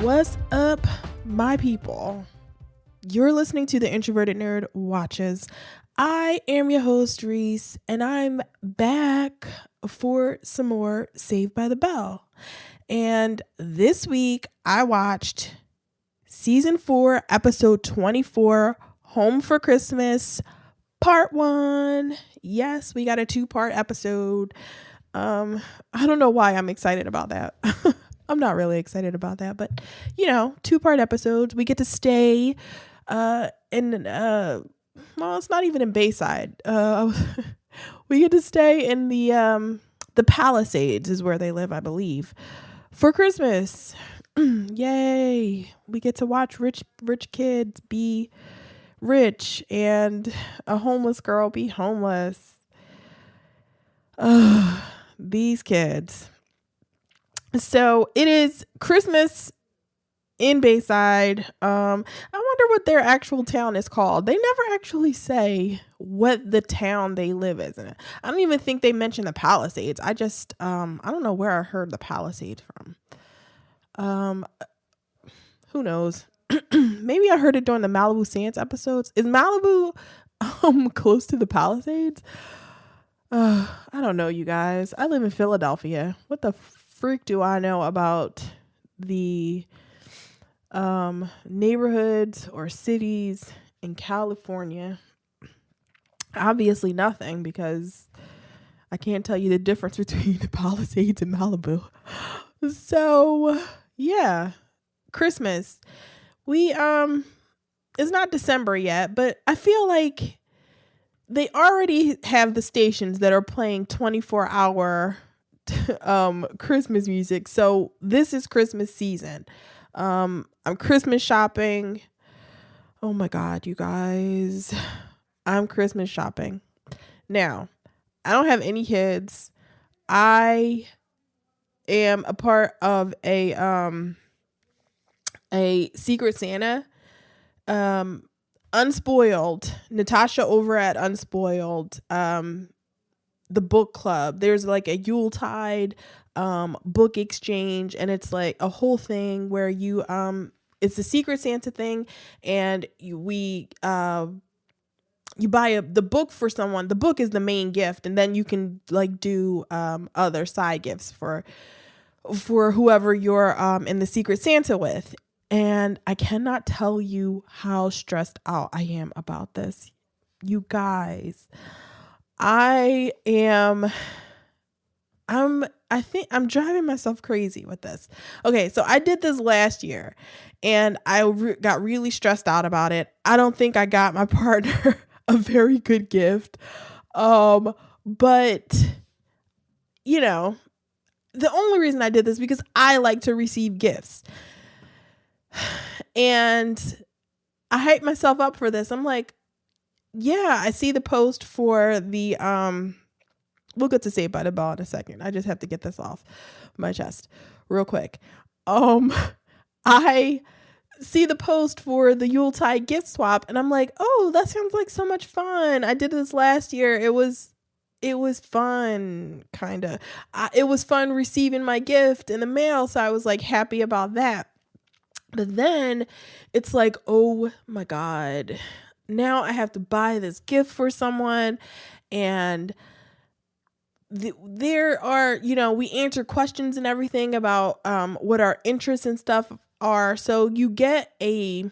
What's up, my people? You're listening to the Introverted Nerd Watches. I am your host, Reese, and I'm back for some more Saved by the Bell. And this week, I watched Season 4, Episode 24, Home for Christmas, Part 1. Yes, we got a 2-part episode. I don't know why I'm excited about that. I'm not really excited about that, but 2-part episodes. We get to stay it's not even in Bayside. We get to stay in the Palisades is where they live, I believe, for Christmas. Yay. We get to watch rich kids be rich and a homeless girl be homeless. These kids. So it is Christmas in Bayside. I wonder what their actual town is called. They never actually say what the town they live is in. I don't even think they mention the Palisades. I just I don't know where I heard the Palisades from. Who knows? Maybe I heard it during the Malibu Sands episodes. Is Malibu close to the Palisades? I don't know, you guys. I live in Philadelphia. What the freak do I know about the neighborhoods or cities in California? Obviously nothing, because I can't tell you the difference between the Palisades and Malibu. So yeah, Christmas. We it's not December yet, but I feel like they already have the stations that are playing 24-hour Christmas music. So this is Christmas season. I'm Christmas shopping. Oh my God, you guys. I'm Christmas shopping. Now, I don't have any kids. I am a part of a Secret Santa. Unspoiled. Natasha over at Unspoiled. The book club, there's like a Yuletide book exchange, and it's like a whole thing where you it's a Secret Santa thing, and you buy the book for someone. The book is the main gift, and then you can like do other side gifts for whoever you're in the Secret Santa with. And I cannot tell you how stressed out I am about this, you guys. I think I'm driving myself crazy with this. Okay, so I did this last year, and I got really stressed out about it. I don't think I got my partner a very good gift. But the only reason I did this because I like to receive gifts. And I hyped myself up for this. I'm like, yeah, I see the post for the we'll get to Saved by the Bell in a second. I just have to get this off my chest real quick. I see the post for the Yuletide gift swap, and I'm like, oh, that sounds like so much fun. I did this last year. It was fun, kind of. It was fun receiving my gift in the mail, so I was like happy about that. But then it's like, oh my God, now I have to buy this gift for someone, and there are, we answer questions and everything about what our interests and stuff are. So you get a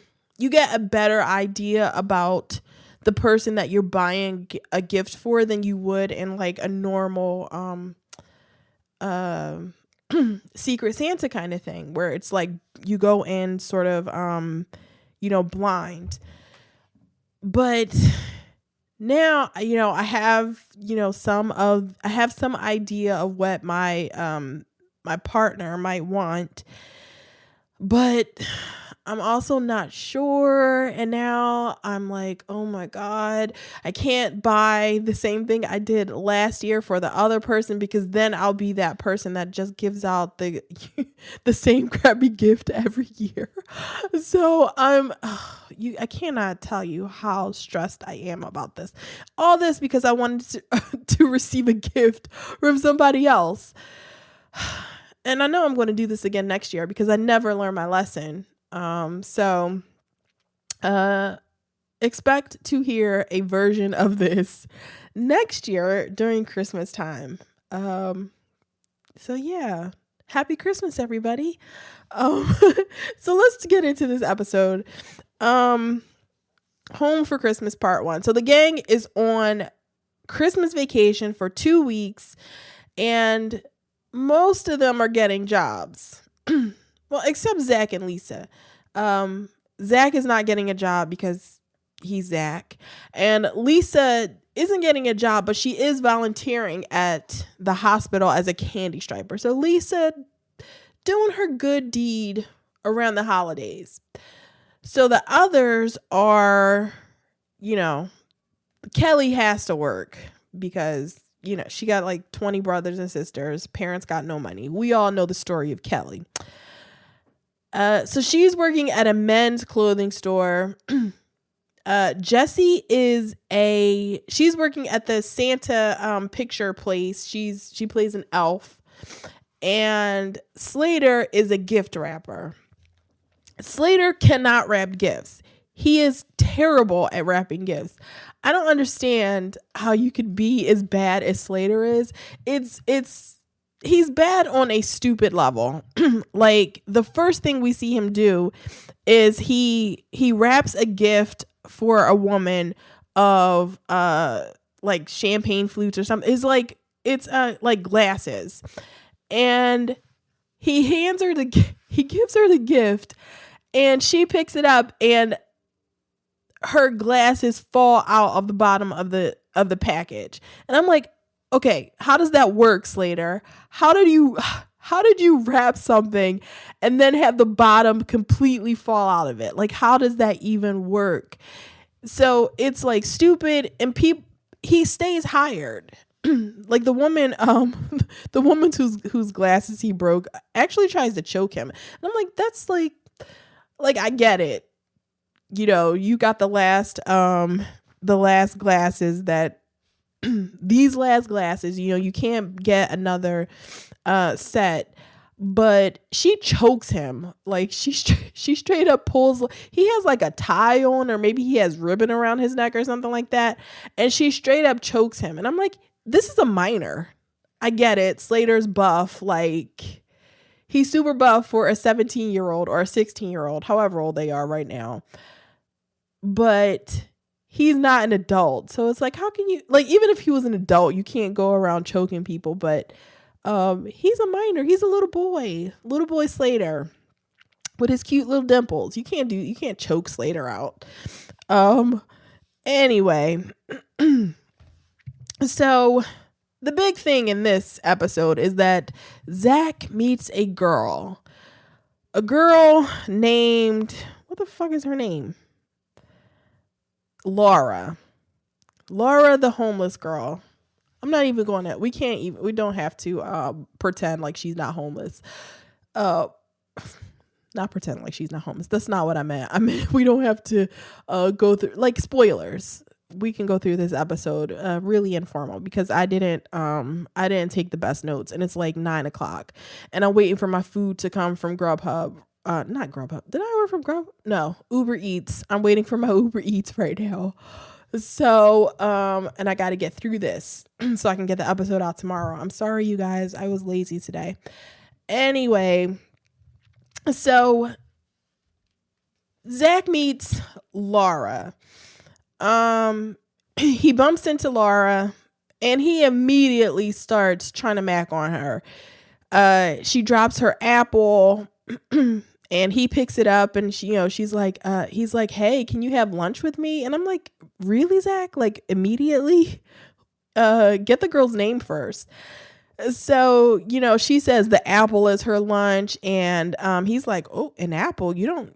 better idea about the person that you're buying a gift for than you would in like a normal Secret Santa kind of thing, where it's like you go in sort of blind. But now, I have, I have some idea of what my my partner might want, but I'm also not sure. And now I'm like, oh my God, I can't buy the same thing I did last year for the other person, because then I'll be that person that just gives out the same crappy gift every year. So I cannot tell you how stressed I am about this. All this because I wanted to receive a gift from somebody else. and I know I'm going to do this again next year because I never learned my lesson. So expect to hear a version of this next year during Christmas time. So yeah, happy Christmas, everybody. So let's get into this episode. Home for Christmas Part 1. So the gang is on Christmas vacation for 2 weeks, and most of them are getting jobs. Well, except Zach and Lisa. Zach is not getting a job because he's Zach, and Lisa isn't getting a job, but she is volunteering at the hospital as a candy striper. So Lisa doing her good deed around the holidays. So the others are, Kelly has to work because, she got like 20 brothers and sisters. Parents got no money. We all know the story of Kelly. So she's working at a men's clothing store. Jessie she's working at the Santa picture place. She plays an elf. And Slater is a gift wrapper. Slater cannot wrap gifts. He is terrible at wrapping gifts. I don't understand how you could be as bad as Slater is. He's bad on a stupid level. Like, the first thing we see him do is he wraps a gift for a woman of like champagne flutes or something. It's like glasses. And he gives her the gift, and she picks it up, and her glasses fall out of the bottom of the package. And I'm like, okay, how does that work, Slater? How did you wrap something and then have the bottom completely fall out of it? Like, how does that even work? So it's like stupid, and he stays hired. Like the woman whose glasses he broke actually tries to choke him. And I'm like, that's like I get it. You got the last glasses that these last glasses, you can't get another set, but she chokes him. Like she straight up pulls, he has like a tie on, or maybe he has ribbon around his neck or something like that, and she straight up chokes him. And I'm like, this is a minor. I get it. Slater's buff. Like, he's super buff for a 17-year-old or a 16-year-old, however old they are right now. But he's not an adult. So it's like, how can you, like, even if he was an adult, you can't go around choking people. But he's a minor. He's a little boy Slater with his cute little dimples. You can't choke Slater out. Anyway. So the big thing in this episode is that Zach meets a girl named, what the fuck is her name? Laura, the homeless girl. I'm not even going to, we don't have to pretend like she's not homeless. Not pretend like she's not homeless. That's not what I meant. I mean, we don't have to go through, like, spoilers. We can go through this episode really informal because I didn't take the best notes, and it's like 9:00 and I'm waiting for my food to come from Grubhub. Not Grubhub. Did I order from Grubhub? No, Uber Eats. I'm waiting for my Uber Eats right now. So, and I got to get through this so I can get the episode out tomorrow. I'm sorry, you guys. I was lazy today. Anyway, so Zach meets Laura. He bumps into Laura, and he immediately starts trying to mac on her. She drops her apple, and he picks it up, and she's like, he's like, hey, can you have lunch with me? And I'm like, really, Zach? Like, immediately? Get the girl's name first. So, she says the apple is her lunch, and he's like, oh, an apple? You don't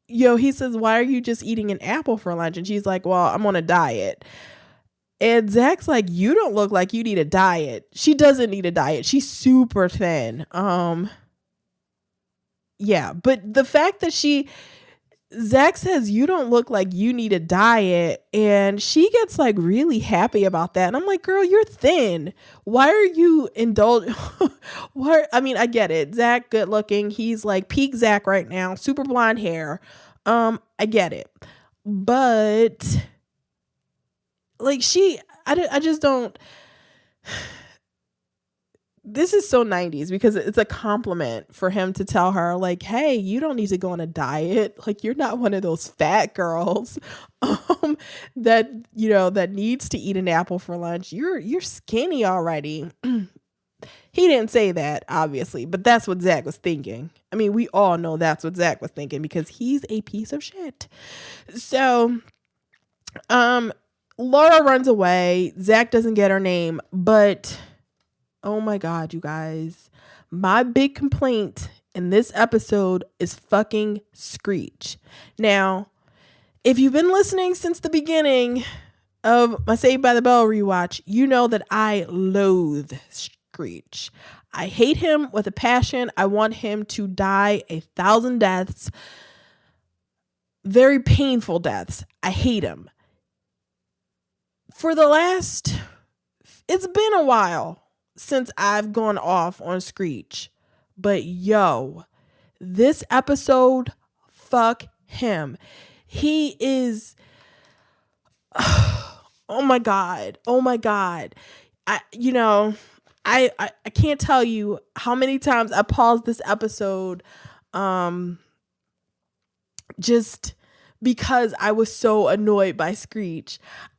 he says, why are you just eating an apple for lunch? And she's like, well, I'm on a diet. And Zach's like, you don't look like you need a diet. She doesn't need a diet. She's super thin. Yeah, but the fact that Zach says, you don't look like you need a diet. And she gets like really happy about that. And I'm like, girl, you're thin. Why are you indulging? I mean, I get it. Zach, good looking. He's like peak Zach right now, super blonde hair. I get it. But like I just don't. This is so 90s because it's a compliment for him to tell her like, hey, you don't need to go on a diet. Like, you're not one of those fat girls that, that needs to eat an apple for lunch. You're skinny already. He didn't say that, obviously, but that's what Zach was thinking. I mean, we all know that's what Zach was thinking because he's a piece of shit. So, Laura runs away. Zach doesn't get her name, but oh my God, you guys. My big complaint in this episode is fucking Screech. Now, if you've been listening since the beginning of my Saved by the Bell rewatch, you know that I loathe Screech. I hate him with a passion. I want him to die 1,000 deaths. Very painful deaths. I hate him. It's been a while since I've gone off on Screech. But yo, this episode, fuck him. He is, oh my God. I can't tell you how many times I paused this episode just because I was so annoyed by Screech.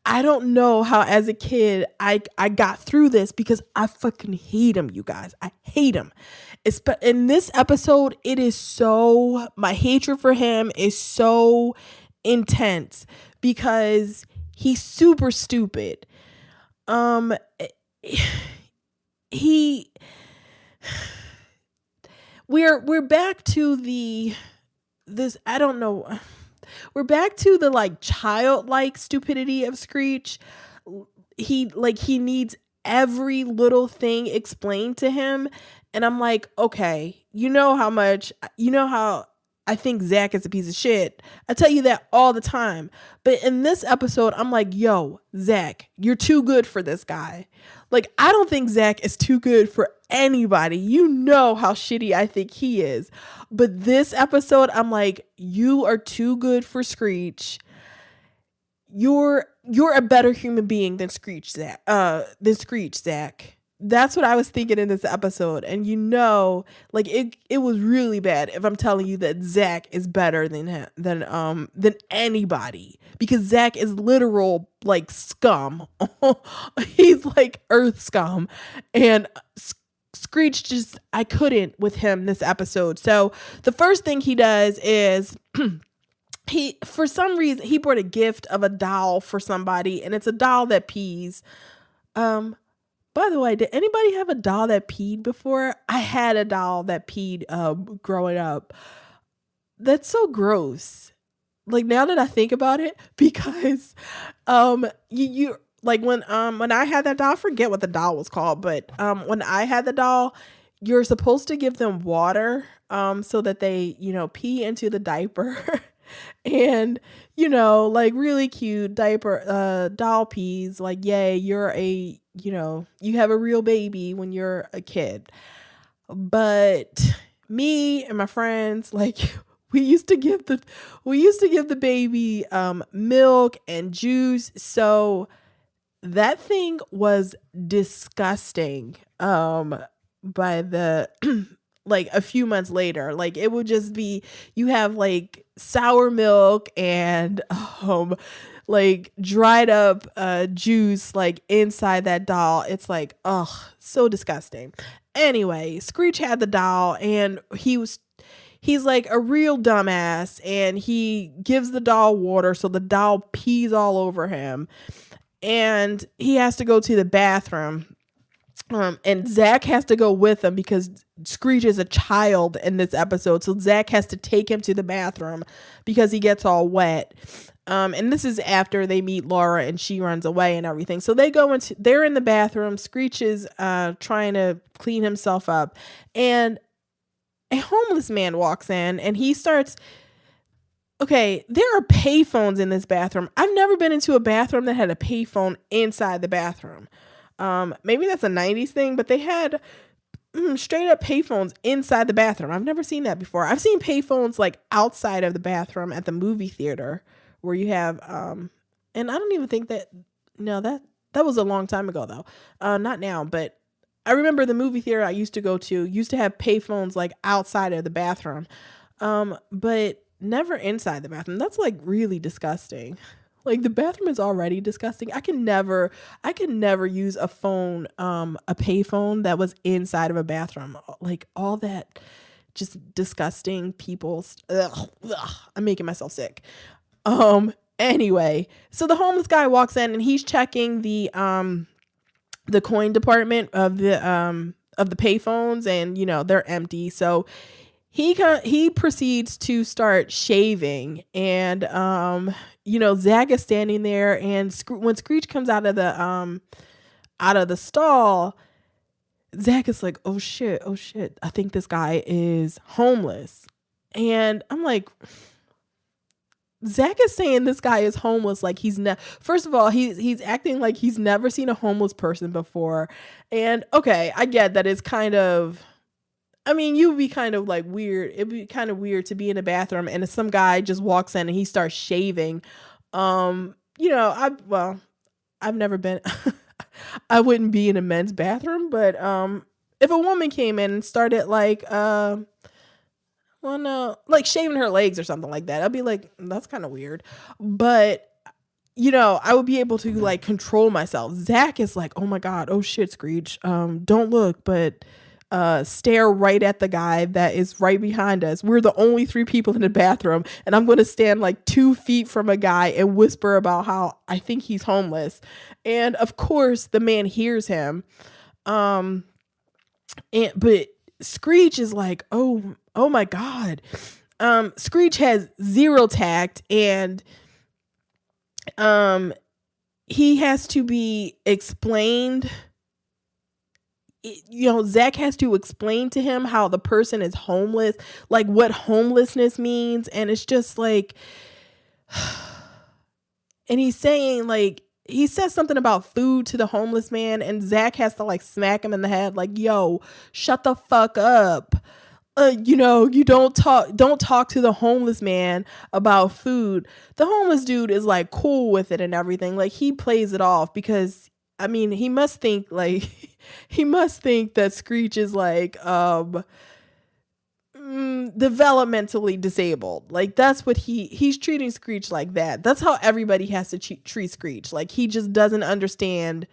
I don't know how as a kid I got through this because I fucking hate him, you guys. I hate him. In this episode, my hatred for him is so intense because he's super stupid. We're back to I don't know. We're back to the like childlike stupidity of Screech. He needs every little thing explained to him. And I'm like, okay, you know how I think Zach is a piece of shit. I tell you that all the time. But in this episode, I'm like, yo, Zach, you're too good for this guy. Like, I don't think Zach is too good for anybody. You know how shitty I think he is. But this episode, I'm like, you are too good for Screech. You're a better human being than Screech, Zach. That's what I was thinking in this episode. And it was really bad if I'm telling you that Zach is better than anybody, because Zach is literal like scum. He's like earth scum. And Screech I couldn't with him this episode. So the first thing he does is for some reason he brought a gift of a doll for somebody, and it's a doll that pees. By the way, did anybody have a doll that peed before? I had a doll that peed growing up. That's so gross. Like, now that I think about it, because you like when I had that doll, I forget what the doll was called, but when I had the doll, you're supposed to give them water so that they, pee into the diaper. And like really cute diaper doll pees, like, yay, you're you have a real baby when you're a kid. But me and my friends, like, we used to give the baby milk and juice. So that thing was disgusting. By the like a few months later, like, it would just be, you have like sour milk and like dried up juice like inside that doll. It's like, ugh, so disgusting. Anyway, Screech had the doll, and he's like a real dumbass, and he gives the doll water, so the doll pees all over him, and he has to go to the bathroom. And Zach has to go with him because Screech is a child in this episode. So Zach has to take him to the bathroom because he gets all wet. And this is after they meet Laura and she runs away and everything. So they're in the bathroom. Screech is trying to clean himself up. And a homeless man walks in, and he starts Okay, there are payphones in this bathroom. I've never been into a bathroom that had a payphone inside the bathroom. Maybe that's a 90s thing, but they had straight up payphones inside the bathroom. I've never seen that before. I've seen payphones like outside of the bathroom at the movie theater where you have and I don't even think that no that was a long time ago though. Not now, but I remember the movie theater I used to go to used to have payphones like outside of the bathroom. But never inside the bathroom. That's like really disgusting. Like the bathroom is already disgusting. I can never use a phone, a pay phone that was inside of a bathroom. Like all that just disgusting people. Ugh, I'm making myself sick. Anyway, so the homeless guy walks in and he's checking the coin department of the pay phones, and you know, they're empty. So he proceeds to start shaving, and you know, Zack is standing there, and when Screech comes out of the stall, Zack is like, oh shit, I think this guy is homeless. And I'm like, Zack is saying this guy is homeless like first of all, he's acting like he's never seen a homeless person before. And okay, I get that it's kind of, I mean, you'd be kind of like weird. It'd be kind of weird to be in a bathroom and some guy just walks in and he starts shaving. You know, I've never been I wouldn't be in a men's bathroom, but if a woman came in and started like well no, like shaving her legs or something like that, I'd be like, that's kind of weird. But you know, I would be able to like control myself. Zack is like, oh my God, oh shit, Screech. Don't look, but stare right at the guy that is right behind us. We're the only 3 people in the bathroom, and I'm going to stand like 2 feet from a guy and whisper about how I think he's homeless. And of course, the man hears him. But Screech is like, oh my God. Screech has zero tact, and he has to be explained. You know, Zack has to explain to him how the person is homeless, like what homelessness means. And it's just like, and he's saying like, he says something about food to the homeless man, and Zack has to like smack him in the head like, yo, shut the fuck up. You know, you don't talk to the homeless man about food. The homeless dude is like cool with it and everything. Like he plays it off because I mean, he must think that Screech is like developmentally disabled. Like that's what he's treating Screech like that. That's how everybody has to treat Screech. Like he just doesn't understand,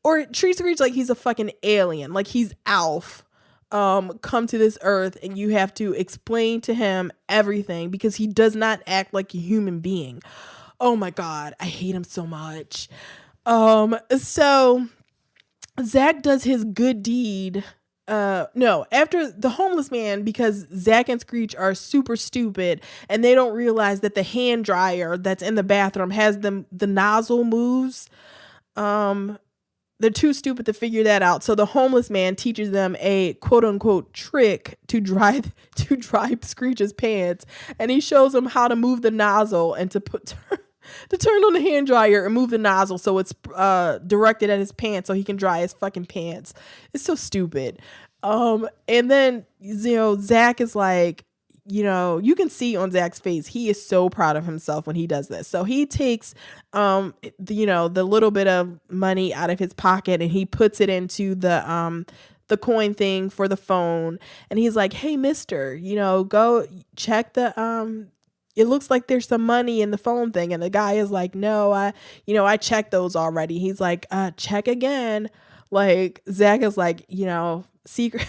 or treat Screech like he's a fucking alien. Like he's Alf. Come to this earth, and you have to explain to him everything because he does not act like a human being. Oh my God, I hate him so much. So Zack does his good deed. No, after the homeless man, because Zack and Screech are super stupid and they don't realize that the hand dryer that's in the bathroom has the nozzle moves. They're too stupid to figure that out. So the homeless man teaches them a quote unquote trick to dry Screech's pants. And he shows them how to move the nozzle and to turn on the hand dryer and move the nozzle so it's directed at his pants so he can dry his fucking pants. It's so stupid. And then, you know, Zack is like, you know, you can see on Zack's face, he is so proud of himself when he does this. So he takes, the little bit of money out of his pocket and he puts it into the coin thing for the phone. And he's like, hey, mister, you know, go check it looks like there's some money in the phone thing. And the guy is like, no, I checked those already. He's like, check again. Like Zack is like, you know, secret.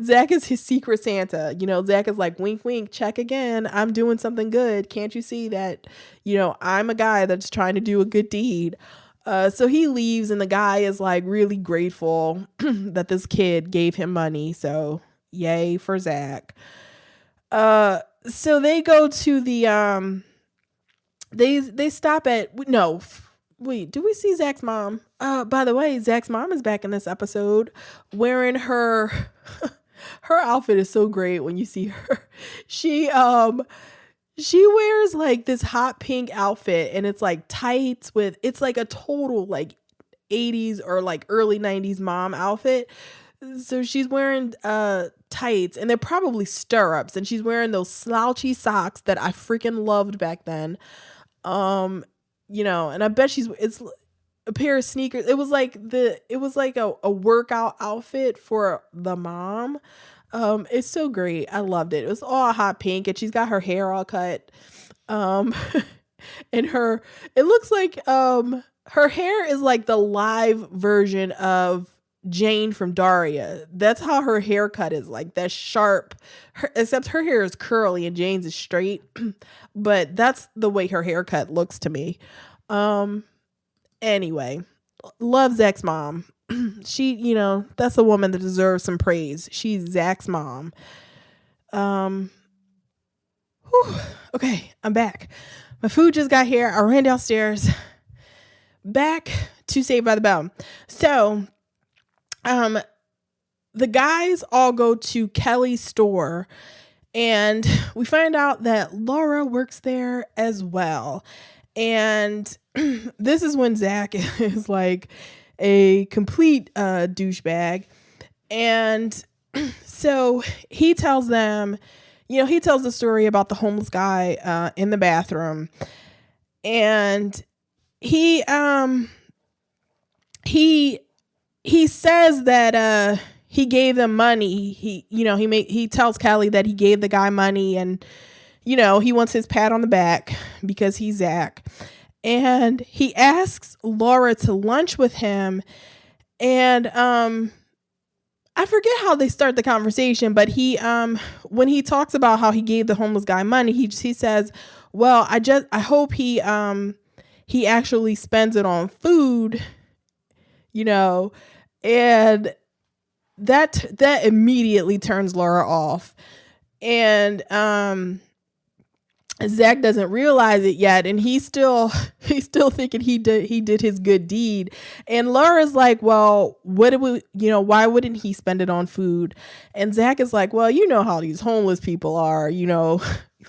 Zack is his secret Santa. You know, Zack is like, wink, wink, check again. I'm doing something good. Can't you see that, you know, I'm a guy that's trying to do a good deed. So he leaves and the guy is like really grateful that this kid gave him money. So yay for Zack. So they go to the, they stop at, no, wait, do we see Zack's mom? By the way, Zack's mom is back in this episode wearing her her outfit is so great when you see her. She wears like this hot pink outfit, and it's like tights with, it's like a total like 80s or like early 90s mom outfit. So she's wearing tights, and they're probably stirrups, and she's wearing those slouchy socks that I freaking loved back then. And I bet it's a pair of sneakers. It was like a workout outfit for the mom. It's so great. I loved it. It was all hot pink, and she's got her hair all cut. Um and it looks like her hair is like the live version of Jane from Daria. That's how her haircut is, like that sharp, except her hair is curly and Jane's is straight. But that's the way her haircut looks to me. Anyway, love Zach's mom. She, that's a woman that deserves some praise. She's Zach's mom. Okay, I'm back. My food just got here. I ran downstairs. Back to Saved by the Bell. So, the guys all go to Kelly's store, and we find out that Laura works there as well. And this is when Zach is like a complete douchebag. And so he tells them, he tells the story about the homeless guy in the bathroom. And he says that he gave them money. He tells Kelly that he gave the guy money, and he wants his pat on the back because he's Zach. And he asks Laura to lunch with him. And I forget how they start the conversation, but he when he talks about how he gave the homeless guy money, he says, well, I hope he actually spends it on food, and that immediately turns Laura off. And Zach doesn't realize it yet, and he's still thinking he did his good deed. And Laura's like, well, why wouldn't he spend it on food? And Zach is like, well, you know how these homeless people are,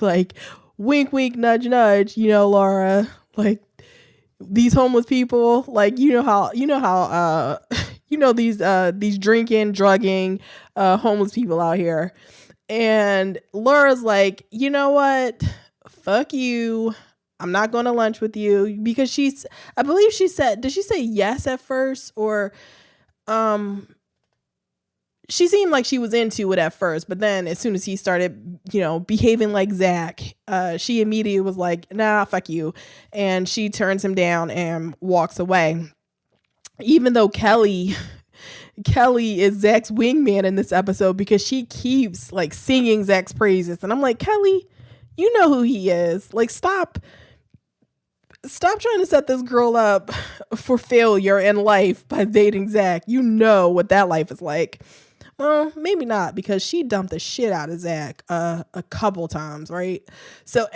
like wink, wink, nudge, nudge, Laura, like these homeless people, like, how these drinking, drugging, homeless people out here. And Laura's like, you know what? Fuck you. I'm not going to lunch with you, because I believe she said, did she say yes at first? Or, she seemed like she was into it at first, but then as soon as he started, behaving like Zach, she immediately was like, nah, fuck you. And she turns him down and walks away. Even though Kelly is Zach's wingman in this episode, because she keeps like singing Zach's praises. And I'm like, Kelly, you know who he is. Like, stop trying to set this girl up for failure in life by dating Zach. You know what that life is like. Well, maybe not, because she dumped the shit out of Zach a couple times, right? So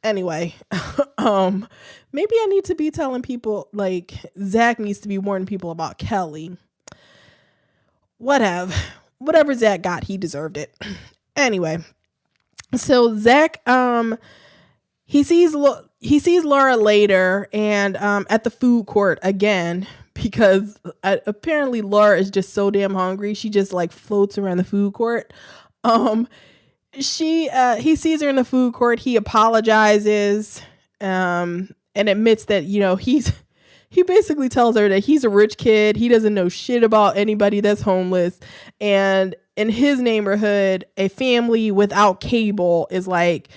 anyway, maybe I need to be telling people, like, Zach needs to be warning people about Kelly. Whatever Zach got, he deserved it. Anyway, so Zach, he sees Laura later, and at the food court again, because apparently Laura is just so damn hungry. She just like floats around the food court. He sees her in the food court. He apologizes, and admits that, he basically tells her that he's a rich kid. He doesn't know shit about anybody that's homeless. And in his neighborhood, a family without cable is like,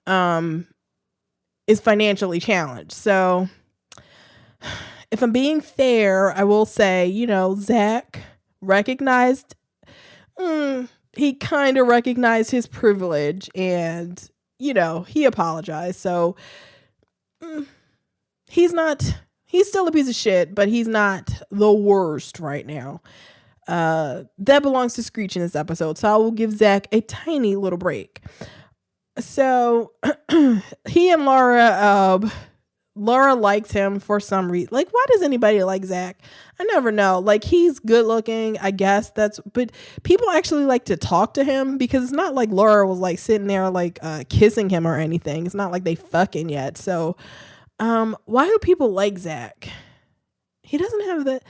is financially challenged. So if I'm being fair, I will say, Zach recognized, he kind of recognized his privilege, and, he apologized. So he's still a piece of shit, but he's not the worst right now. That belongs to Screech in this episode. So I will give Zach a tiny little break. So he and Laura Laura liked him for some reason. Like, why does anybody like Zack? I never know. Like, he's good looking, I guess. But people actually like to talk to him, because it's not like Laura was like sitting there like kissing him or anything. It's not like they fucking yet. So why do people like Zack? He doesn't have the,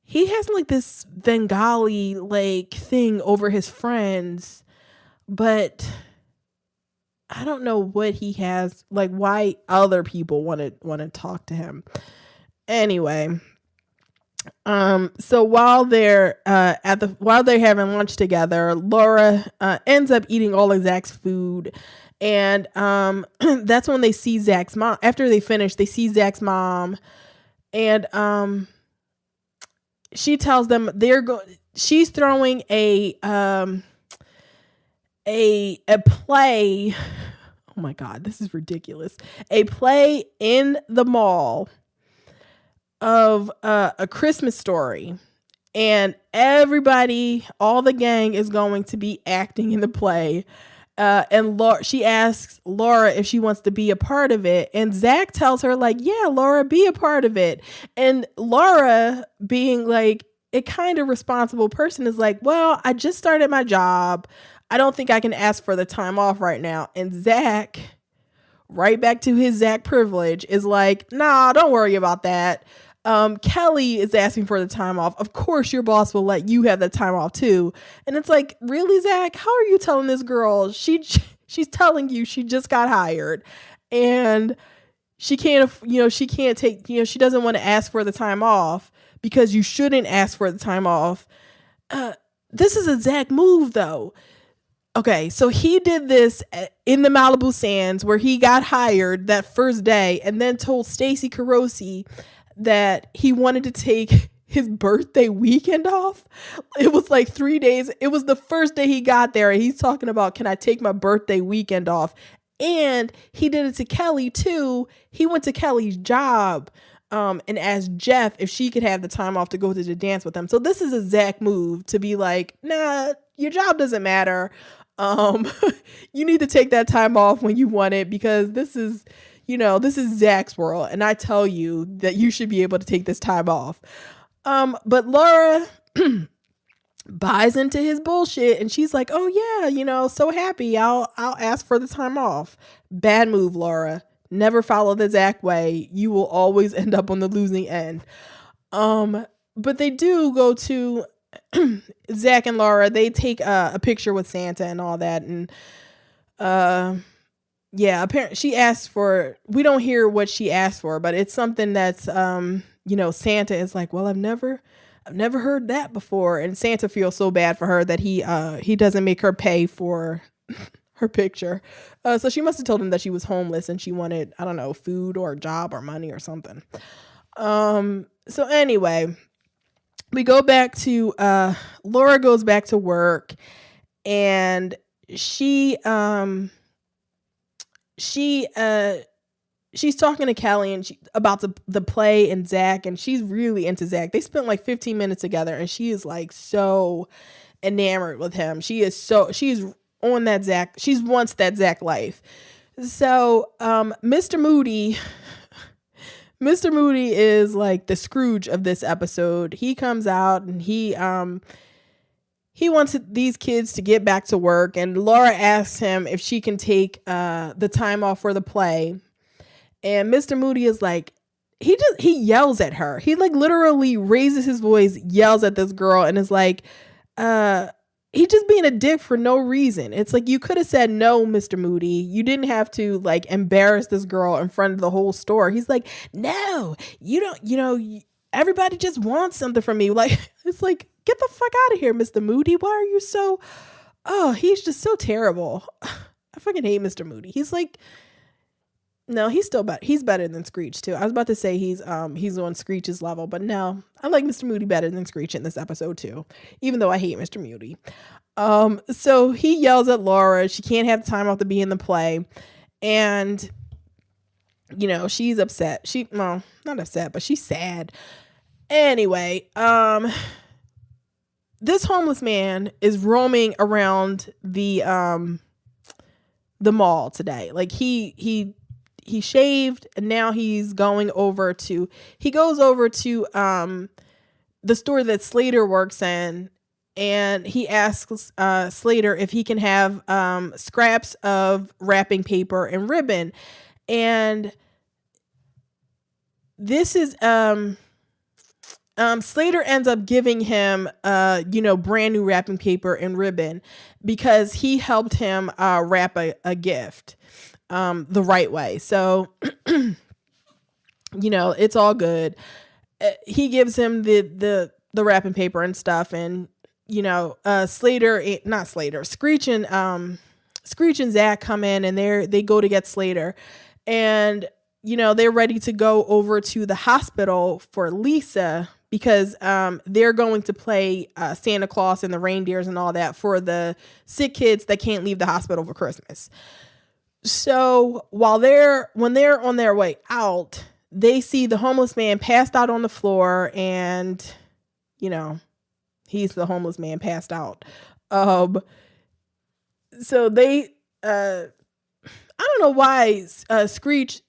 he has like this Bengali like thing over his friends, but I don't know what he has, like why other people want to talk to him. Anyway, so while they're while they're having lunch together, Laura ends up eating all of Zack's food, and that's when they see Zack's mom. After they finish, they see Zack's mom, and she tells them she's throwing a play. Oh my God, this is ridiculous. A play in the mall of A Christmas Story, and everybody, all the gang is going to be acting in the play. And she asks Laura if she wants to be a part of it, and Zack tells her like, yeah, Laura, be a part of it. And Laura, being like a kind of responsible person, is like, well, I just started my job. I don't think I can ask for the time off right now. And Zack, right back to his Zack privilege, is like, nah, don't worry about that. Kelly is asking for the time off. Of course your boss will let you have the time off too. And it's like, really, Zack? How are you telling this girl? She's telling you she just got hired, and she can't take, she doesn't want to ask for the time off because you shouldn't ask for the time off. This is a Zack move though. Okay, so he did this in the Malibu Sands, where he got hired that first day and then told Stacey Carosi that he wanted to take his birthday weekend off. It was like 3 days. It was the first day he got there, and he's talking about, can I take my birthday weekend off? And he did it to Kelly too. He went to Kelly's job and asked Jeff if she could have the time off to go to the dance with him. So this is a Zack move to be like, nah, your job doesn't matter. You need to take that time off when you want it, because this is Zack's world, and I tell you that you should be able to take this time off. But Laura buys into his bullshit, and she's like, oh yeah, so happy, I'll ask for the time off. Bad move, Laura. Never follow the Zack way. You will always end up on the losing end. But they do go to Zack and Laura. They take a picture with Santa and all that, and yeah, apparently she asked for, we don't hear what she asked for, but it's something that's Santa is like, well, I've never heard that before, and Santa feels so bad for her that he doesn't make her pay for her picture. So she must have told him that she was homeless and she wanted, I don't know, food or a job or money or something. So anyway, we go back to Laura goes back to work, and she's talking to Kelly and about the play and Zack, and she's really into Zack. They spent like 15 minutes together, and she is like so enamored with him. She's on that Zack. She wants that Zack life. So Mr. Moody is like the Scrooge of this episode. He comes out and he wants these kids to get back to work, and Laura asks him if she can take the time off for the play. And Mr. Moody is like, he yells at her. He like literally raises his voice, yells at this girl, and is like, he's just being a dick for no reason. It's like, you could have said no, Mr. Moody. You didn't have to like embarrass this girl in front of the whole store. He's like, no, you don't, everybody just wants something from me. Like, it's like, get the fuck out of here, Mr. Moody. Why are you so, he's just so terrible. I fucking hate Mr. Moody. He's like, no, he's still better. He's better than Screech too. I was about to say he's on Screech's level, but no, I like Mr. Moody better than Screech in this episode too, even though I hate Mr. Moody. So he yells at Laura. She can't have time off to be in the play, and she's upset. Not upset, but she's sad. Anyway, this homeless man is roaming around the mall today. Like he he shaved, and now he goes over to the store that Slater works in, and he asks Slater if he can have scraps of wrapping paper and ribbon. And this is Slater ends up giving him brand new wrapping paper and ribbon because he helped him wrap a gift the right way. So it's all good. He gives him the wrapping paper and stuff, and Screech and Zack come in, and they go to get Slater, and they're ready to go over to the hospital for Lisa because they're going to play Santa Claus and the reindeers and all that for the sick kids that can't leave the hospital for Christmas. So when they're on their way out, they see the homeless man passed out on the floor, and he's the homeless man passed out. So they I don't know why Screech,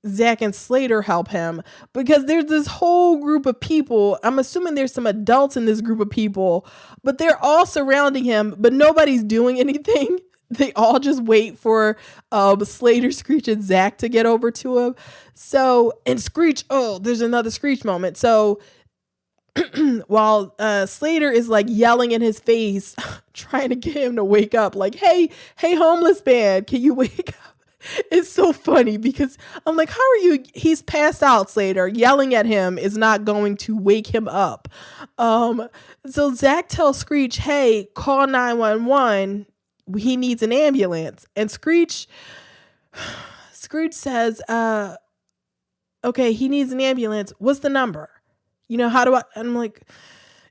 Zack, and Slater help him, because there's this whole group of people. I'm assuming there's some adults in this group of people, but they're all surrounding him, but nobody's doing anything. They all just wait for Slater, Screech, and Zack to get over to him. So, and Screech, there's another Screech moment. So while Slater is like yelling in his face, trying to get him to wake up, like, hey, homeless man, can you wake up? It's so funny because I'm like, how are you? He's passed out, Slater. Yelling at him is not going to wake him up. So Zack tells Screech, hey, call 911. He needs an ambulance. And Screech says, okay, he needs an ambulance. What's the number? How do I? I'm like,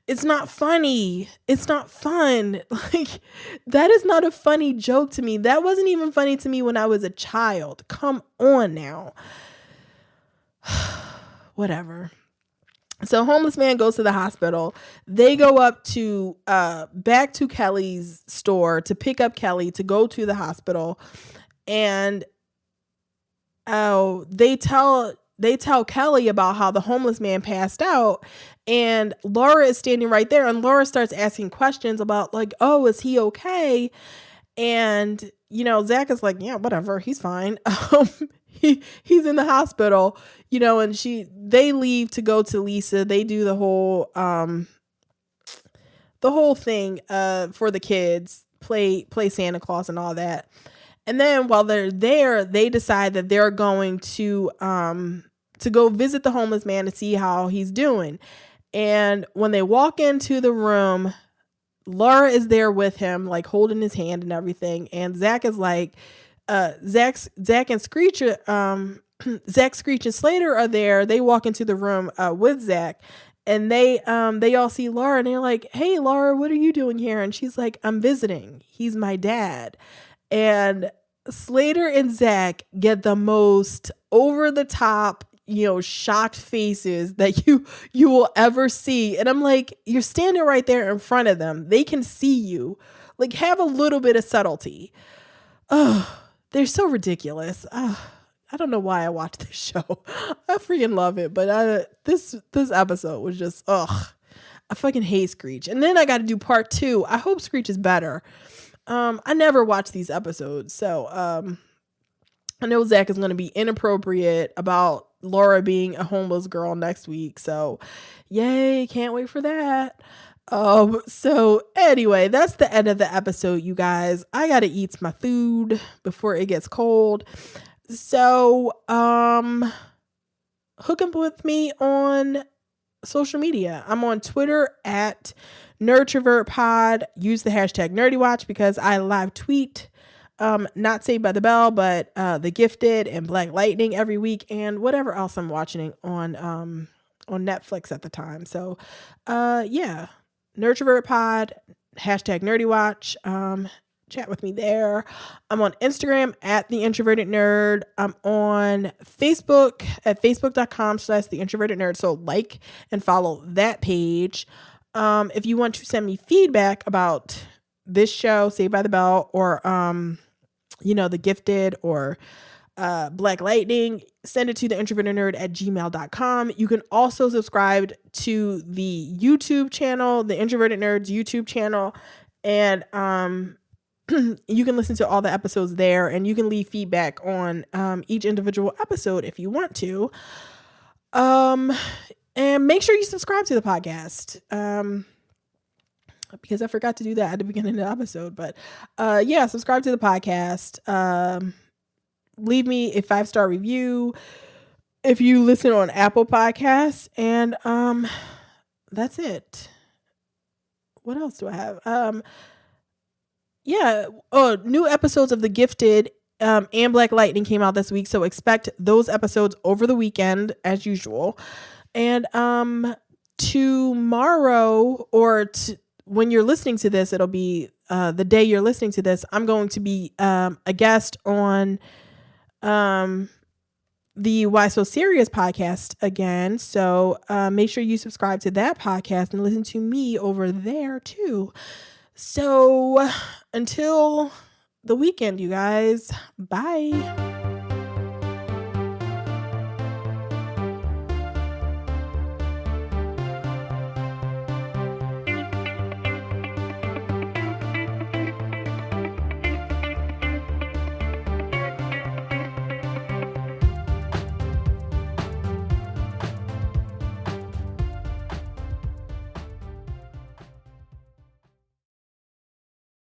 it's not funny. It's not fun. Like, that is not a funny joke to me. That wasn't even funny to me when I was a child. Come on now. Whatever. So homeless man goes to the hospital. They go up to back to Kelly's store to pick up Kelly to go to the hospital. And they tell Kelly about how the homeless man passed out, and Laura is standing right there, and Laura starts asking questions about like, oh, is he okay? And Zack is like, yeah, whatever, he's fine. He's in the hospital, and they leave to go to Lisa. They do the whole thing for the kids, play Santa Claus and all that. And then while they're there, they decide that they're going to go visit the homeless man to see how he's doing. And when they walk into the room, Laura is there with him, like holding his hand and everything. And Zack is like, Zack and Screech, Zack, Screech, and Slater are there. They walk into the room with Zack, and they all see Laura, and they're like, hey, Laura, what are you doing here? And she's like, I'm visiting. He's my dad. And Slater and Zack get the most over the top, shocked faces that you will ever see. And I'm like, you're standing right there in front of them. They can see you. Like, have a little bit of subtlety. Oh, they're so ridiculous. I don't know why I watch this show. I freaking love it. But this episode was just, I fucking hate Screech. And then I got to do part 2. I hope Screech is better. I never watch these episodes, so I know Zack is going to be inappropriate about Laura being a homeless girl next week, so yay, can't wait for that. So anyway, that's the end of the episode, you guys. I gotta eat my food before it gets cold. So hook up with me on social media. I'm on Twitter at NerdTravertPod. Use the hashtag NerdyWatch because I live tweet not Saved by the Bell, but The Gifted and Black Lightning every week, and whatever else I'm watching on Netflix at the time. So yeah, NerdTravertPod, hashtag NerdyWatch. Chat with me there. I'm on Instagram at The Introverted Nerd. I'm on Facebook at facebook.com/The Introverted Nerd. So like and follow that page. If you want to send me feedback about this show, Saved by the Bell, or The Gifted, or Black Lightning, send it to theintrovertednerd@gmail.com. You can also subscribe to the YouTube channel, the Introverted Nerds YouTube channel, and you can listen to all the episodes there, and you can leave feedback on each individual episode if you want to. And make sure you subscribe to the podcast. Because I forgot to do that at the beginning of the episode, but yeah, subscribe to the podcast. Leave me a 5-star review if you listen on Apple Podcasts, and that's it. What else do I have? Yeah, new episodes of The Gifted and Black Lightning came out this week, so expect those episodes over the weekend as usual. And tomorrow, or when you're listening to this, it'll be the day you're listening to this, I'm going to be a guest on the Why So Serious podcast again. So make sure you subscribe to that podcast and listen to me over there too. So until the weekend, you guys, bye.